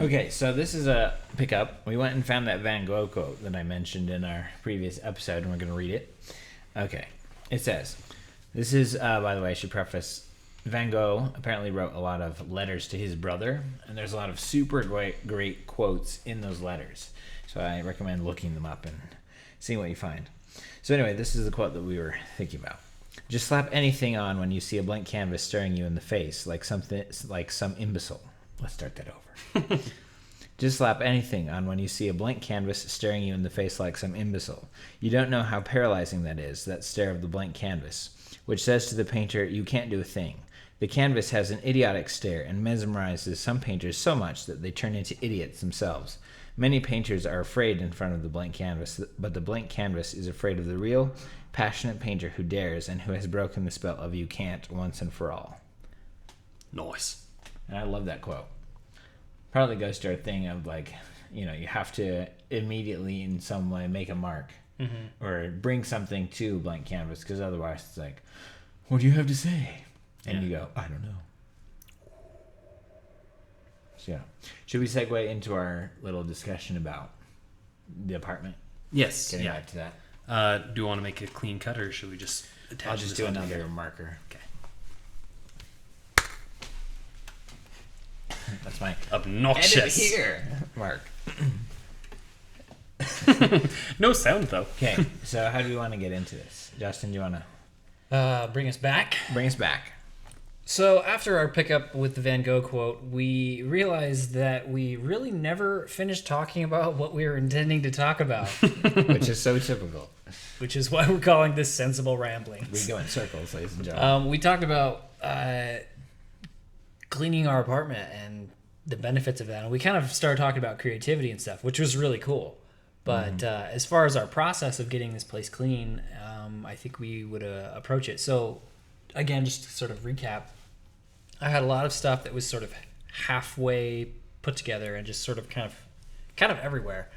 Okay, so this is a pickup. We went and found that Van Gogh quote that I mentioned in our previous episode, and we're going to read it. Okay, it says, this is, by the way, I should preface, Van Gogh apparently wrote a lot of letters to his brother, and there's a lot of super great quotes in those letters. So I recommend looking them up and seeing what you find. So anyway, this is the quote that we were thinking about. Just slap anything on when you see a blank canvas staring you in the face, like some imbecile. Let's start that over. Just slap anything on when you see a blank canvas staring you in the face like some imbecile. You don't know how paralyzing that is, that stare of the blank canvas, which says to the painter, you can't do a thing. The canvas has an idiotic stare and mesmerizes some painters so much that they turn into idiots themselves. Many painters are afraid in front of the blank canvas, but the blank canvas is afraid of the real, passionate painter who dares and who has broken the spell of you can't once and for all. Nice. And I love that quote. Probably goes to our thing of like, you know, you have to immediately in some way make a mark or bring something to blank canvas, because otherwise it's like, what do you have to say? And you go, I don't know. So yeah. Should we segue into our little discussion about the apartment? Yes. Getting back to that. Do you want to make a clean cut, or should we just attach I'll just this do onto another here? marker. Okay. That's my Obnoxious. edit here mark. No sound though. Okay, so how do we want to get into this? Justin, do you want to Bring us back. bring us back? So after our pickup with the Van Gogh quote, we realized that we really never finished talking about what we were intending to talk about, Which is so typical. which is why we're calling this Sensible Ramblings. We go in circles, ladies and gentlemen. We talked about cleaning our apartment and the benefits of that. And we kind of started talking about creativity and stuff, which was really cool. But as far as our process of getting this place clean, I think we would approach it. So again, just to sort of recap, I had a lot of stuff that was sort of halfway put together and just sort of kind of everywhere.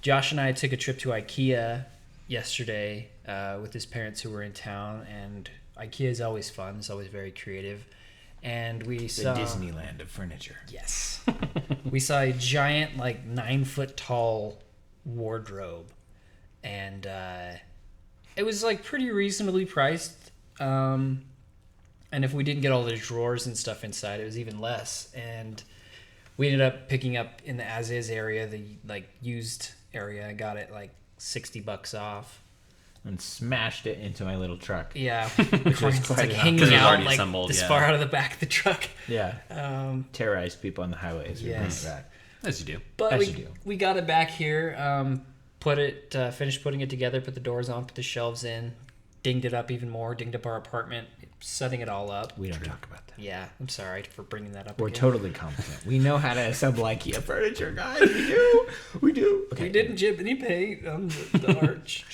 Josh and I took a trip to IKEA yesterday with his parents who were in town, and IKEA is always fun. It's always very creative. And we The saw Disneyland of furniture. Yes. We saw a giant, like 9-foot tall wardrobe, and it was like pretty reasonably priced. And if we didn't get all the drawers and stuff inside, it was even less. And we ended up picking up in the as-is area, the like used area. I got it like $60 off. And smashed it into my little truck. Yeah, which was quite like enough. hanging 'Cause it was out already like assembled, this yeah. far out of the back of the truck. Yeah. Terrorized people on the highways. Yes. That. As you do. But As you do. we got it back here, finished putting it together, put the doors on, put the shelves in, dinged it up even more, dinged up our apartment, setting it all up. We don't talk about that. Yeah, I'm sorry for bringing that up We're again. totally competent. We know how to assemble IKEA furniture, guys. We do. We do. Okay. We didn't chip any paint on the arch.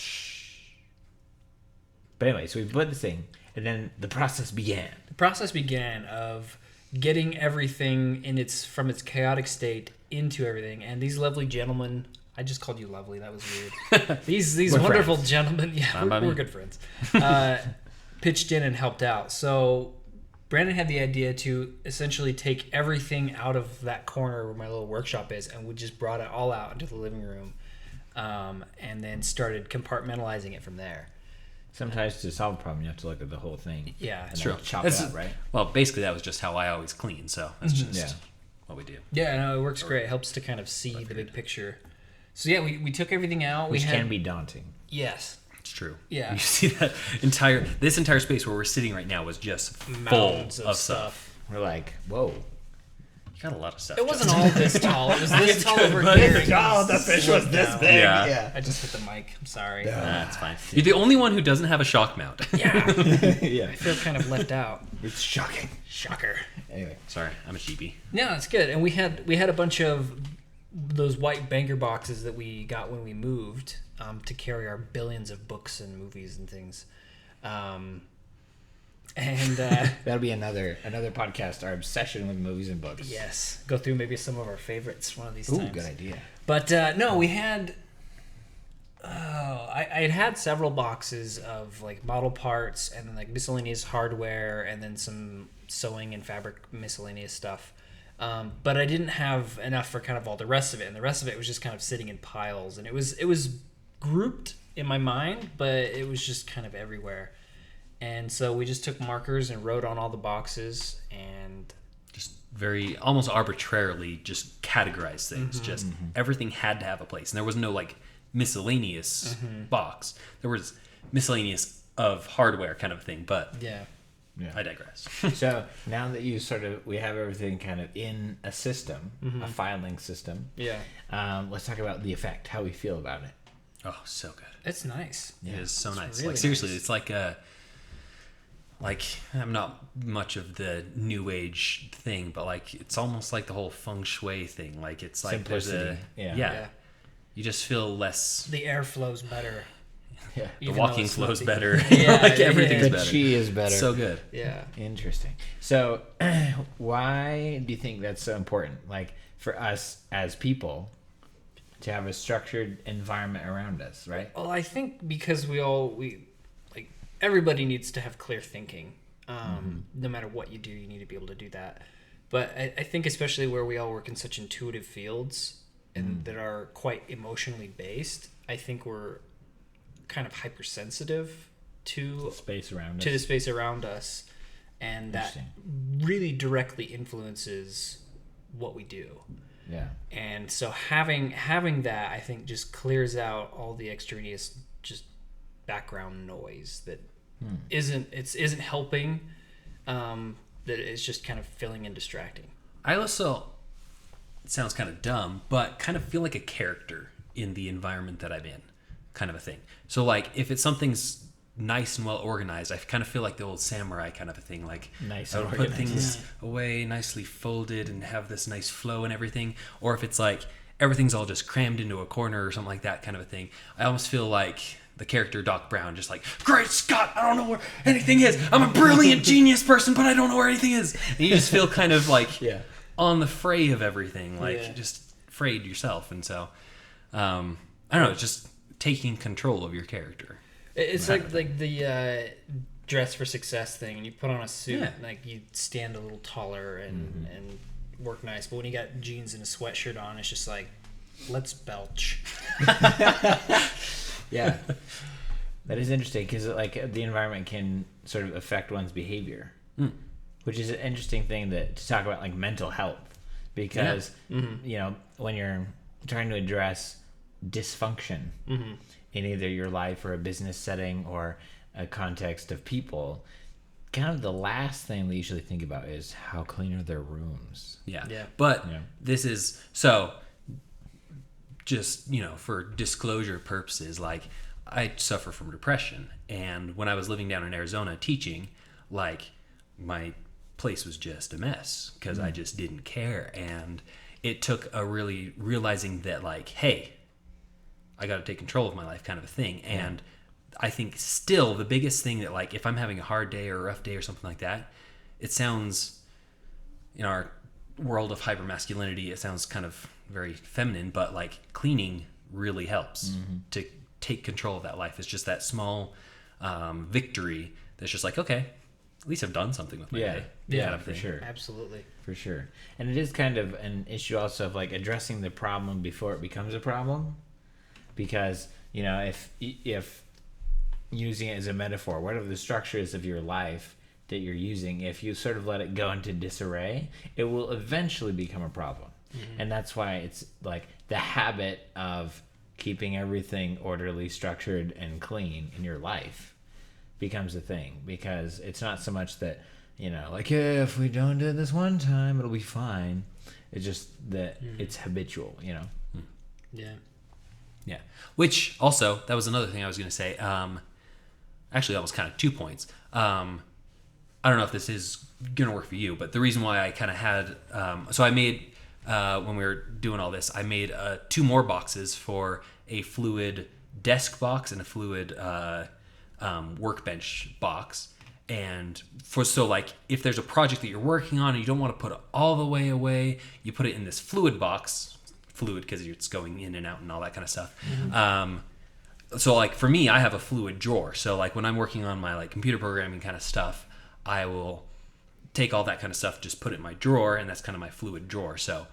But anyway, so we put this thing, and then the process began. The process began of getting everything from its chaotic state into everything, and these lovely gentlemen. I just called you lovely. That was weird. These We're wonderful friends. gentlemen. Yeah, Fine by we're me. good friends. Pitched in and helped out. So Brandon had the idea to essentially take everything out of that corner where my little workshop is, and we just brought it all out into the living room, and then started compartmentalizing it from there. Sometimes to solve a problem, you have to look at the whole thing. Yeah, And True. then chop That's- it up, right? Well, basically that was just how I always clean, so that's just Yeah. what we do. Yeah, no, it works great. It helps to kind of see the big picture. So yeah, we took everything out. Which we can be daunting. Yes. It's true. Yeah. You see that this entire space where we're sitting right now was just full Mounds of stuff. We're like, whoa. You got a lot of stuff. It wasn't Justin. all this tall. It was this tall over here. the fish was this big. Yeah. I just hit the mic. I'm sorry. That's fine. You're the only one who doesn't have a shock mount. Yeah. Yeah. I feel kind of left out. It's shocking. Shocker. Anyway. Sorry, I'm a sheepy. No, it's good. And we had a bunch of those white banker boxes that we got when we moved to carry our billions of books and movies and things. That'll be another podcast, our obsession with movies and books. Yes, go through maybe some of our favorites one of these Ooh, times. good idea. But no, we had. I had had several boxes of like model parts and then like miscellaneous hardware and then some sewing and fabric miscellaneous stuff. But I didn't have enough for kind of all the rest of it, and the rest of it was just kind of sitting in piles, and it was grouped in my mind, but it was just kind of everywhere. And so we just took markers and wrote on all the boxes, and Just very almost arbitrarily just categorize things. Just everything had to have a place, and there was no like miscellaneous box. There was miscellaneous of hardware kind of thing, but yeah. I digress. So now that we have everything kind of in a system, a filing system. Yeah. Let's talk about the effect, how we feel about it. Oh, so good. It's nice. It is so nice. really Like seriously, nice. it's like I'm not much of the new age thing, but like it's almost like the whole feng shui thing. Like it's like Simplicity. there's a Yeah. you just feel less. The air flows better. Yeah. The even though walking it's flows not better. Yeah, like yeah, everything's The better. chi is better. So good. Yeah. Interesting. So, why do you think that's so important? Like for us as people, to have a structured environment around us, right? Well, I think because we like everybody needs to have clear thinking. No matter what you do, you need to be able to do that. But I think especially where we all work in such intuitive fields and that are quite emotionally based, I think we're kind of hypersensitive to Space around us. the space around us, and that really directly influences what we do. Yeah. And so having that, I think, just clears out all the extraneous just background noise that isn't helping. That is just kind of filling and distracting. I also, it sounds kind of dumb, but kind of feel like a character in the environment that I'm in, kind of a thing. So like if it's something's nice and well organized, I kind of feel like the old samurai kind of a thing. Like Nice I and would put organized. things away nicely folded and have this nice flow and everything. Or if it's like everything's all just crammed into a corner or something like that kind of a thing, I almost feel like the character Doc Brown, just like, great Scott, I don't know where anything is. I'm a brilliant genius person, but I don't know where anything is. And you just feel kind of like Yeah. on the fray of everything, like Yeah. just frayed yourself. And so, I don't know, just taking control of your character. It's like the dress for success thing, and you put on a suit, Yeah. like you stand a little taller and work nice. But when you got jeans and a sweatshirt on, it's just like, let's belch. Yeah. That is interesting because like the environment can sort of affect one's behavior, which is an interesting thing to talk about, like mental health, because you know when you're trying to address dysfunction in either your life or a business setting or a context of people, kind of the last thing they usually think about is how clean are their rooms. Yeah. Yeah. But Yeah. this is so just, for disclosure purposes, like I suffer from depression. And when I was living down in Arizona teaching, like my place was just a mess because I just didn't care. And it took a really realizing that like, hey, I got to take control of my life kind of a thing. And I think still the biggest thing that like, if I'm having a hard day or a rough day or something like that, it sounds in our world of hypermasculinity, it sounds kind of very feminine, but like cleaning really helps to take control of that life. It's just that small victory that's just like, okay, at least I've done something with my day. Yeah, kind of for thing. sure. Absolutely. For sure. And it is kind of an issue also of like addressing the problem before it becomes a problem. Because, if using it as a metaphor, whatever the structure is of your life that you're using, if you sort of let it go into disarray, it will eventually become a problem. And that's why it's like the habit of keeping everything orderly, structured, and clean in your life becomes a thing. Because it's not so much that, like, yeah, if we don't do it this one time, it'll be fine. It's just that it's habitual, Yeah. Yeah. Which also, that was another thing I was going to say. Actually, that was kind of 2 points. I don't know if this is going to work for you, but the reason why I kind of had, so I made, when we were doing all this, I made 2 more boxes for a fluid desk box and a fluid workbench box. And so like if there's a project that you're working on and you don't want to put it all the way away, you put it in this fluid box, fluid because it's going in and out and all that kind of stuff. So like for me, I have a fluid drawer. So like when I'm working on my like computer programming kind of stuff, I will take all that kind of stuff, just put it in my drawer, and that's kind of my fluid drawer. So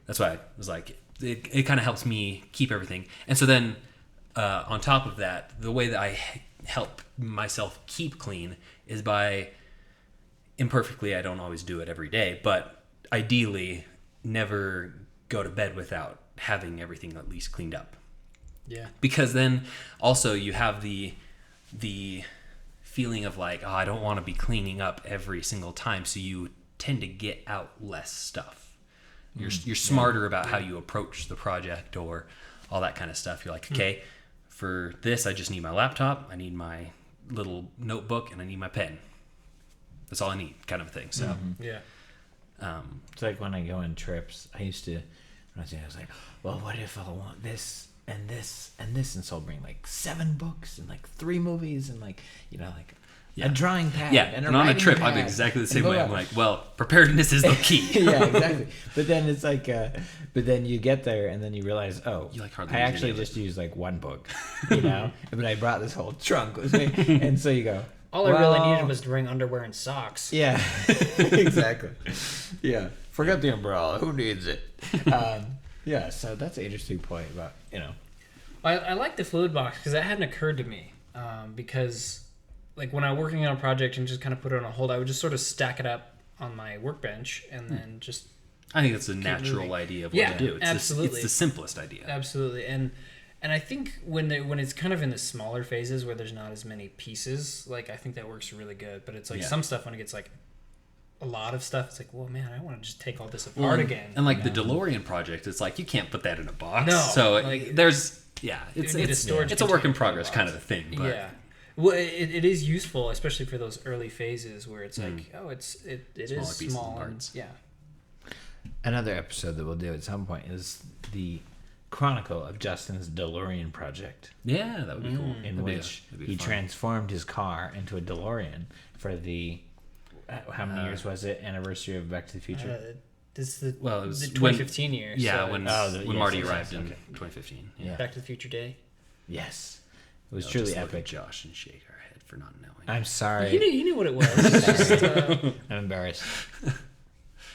that's why I was like, it kind of helps me keep everything. And so then on top of that, the way that I help myself keep clean is by, imperfectly, I don't always do it every day, but ideally never go to bed without having everything at least cleaned up. Yeah. Because then also you have the feeling of like, oh, I don't want to be cleaning up every single time, so you tend to get out less stuff. You're smarter about how you approach the project or all that kind of stuff. You're like, okay, for this I just need my laptop, I need my little notebook, and I need my pen. That's all I need, kind of a thing. So Yeah. It's like when I go on trips, I used to, when I was like, well, what if I want this and this and this? And so I'll bring like 7 books and like 3 movies and like, you know, like a drawing pad. yeah, and and on a writing trip pad I'm exactly the and same blah, way. blah, I'm blah. like, well, preparedness is the key. Yeah, exactly. But then it's like, but then you get there and then you realize, oh, You, like, hardly I use actually any of just used like 1 book, you know, but I brought this whole trunk with me. And so you go, All I really needed was to bring underwear and socks. yeah, exactly. Yeah, forget the umbrella. Who needs it? Yeah, so that's an interesting point about, you know. I like the fluid box because that hadn't occurred to me. Because, like, when I'm working on a project and just kind of put it on a hold, I would just sort of stack it up on my workbench and then just I think that's a natural moving. idea of what Yeah, to do. It's absolutely. it's the simplest idea. absolutely. And I think when it's kind of in the smaller phases where there's not as many pieces, like, I think that works really good. But it's like Yeah. some stuff when it gets like a lot of stuff, it's like, well, man, I want to just take all this Well, apart and- again. And like the DeLorean project, it's like you can't put that in a box. No, So like, there's it's you need a storage it's a work in container progress box. kind of a thing. But Yeah. Well, it is useful, especially for those early phases where it's like, oh, it Smaller is pieces and small and parts. yeah. Another episode that we'll do at some point is the chronicle of Justin's DeLorean project, yeah, that would be cool. in That'd be which that'd be he fun. transformed his car into a DeLorean for the, how many years was it, anniversary of Back to the Future? This is Well, it was the when- 2015 year. Yeah, so when it's yes, Marty yes, arrived yes, in okay. 2015. Yeah. Back to the Future Day. Yes. It was I'll truly just look at epic. Josh and shake our head for not knowing. I'm sorry. He knew what it was. It's just, I'm embarrassed.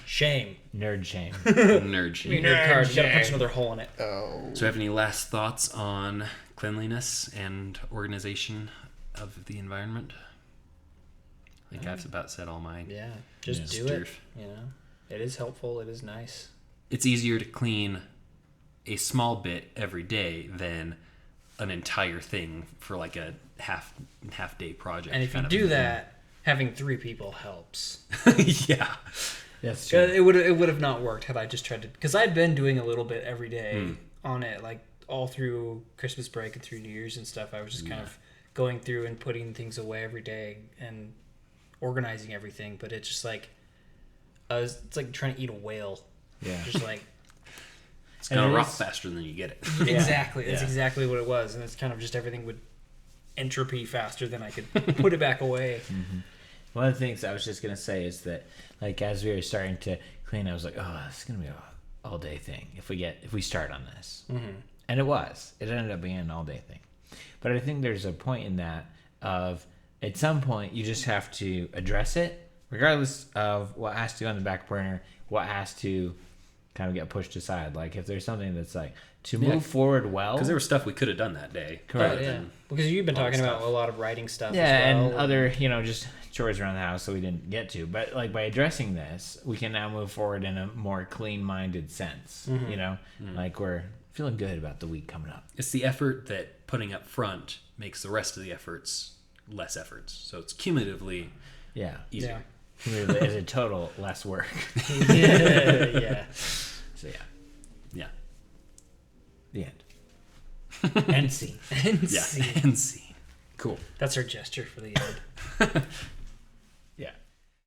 shame. Nerd shame. Nerd shit. Your nerd card. You gotta punch another hole in it. Oh. So, have any last thoughts on cleanliness and organization of the environment? I think I've about said all my Yeah, just Yeah. do it. stuff. You know, it is helpful. It is nice. It's easier to clean a small bit every day than an entire thing for like a half day project. And if you kind of do thing. that, having 3 people helps. yeah. That's true. It would have not worked had I just tried to, because I'd been doing a little bit every day on it, like all through Christmas break and through New Year's and stuff. I was just kind of going through and putting things away every day and organizing everything. But it's just like it's like trying to eat a whale. Yeah. Just like It's And gonna it rot is- faster than you get it. exactly. That's Yeah. exactly what it was, and it's kind of just everything would entropy faster than I could put it back away. One of the things I was just gonna say is that, like, as we were starting to clean, I was like, "Oh, this is gonna be an all day thing if we start on this." And it was. It ended up being an all day thing. But I think there's a point in that of at some point you just have to address it, regardless of what has to go on the back burner, what has to kind of get pushed aside. Like if there's something that's like to move forward well, Because there was stuff we could have done that day. Correct. other Yeah, than- because you've been all the talking about stuff. a lot of writing stuff. yeah, as well. and other, you know, just chores around the house that we didn't get to. But like by addressing this, we can now move forward in a more clean-minded sense. You know, like we're feeling good about the week coming up. It's the effort that putting up front makes the rest of the efforts less efforts. So it's cumulatively Yeah, easier. as a total less work. yeah. So yeah, Yeah. the end. End scene. And Yeah. see. And see. Cool. That's our gesture for the end.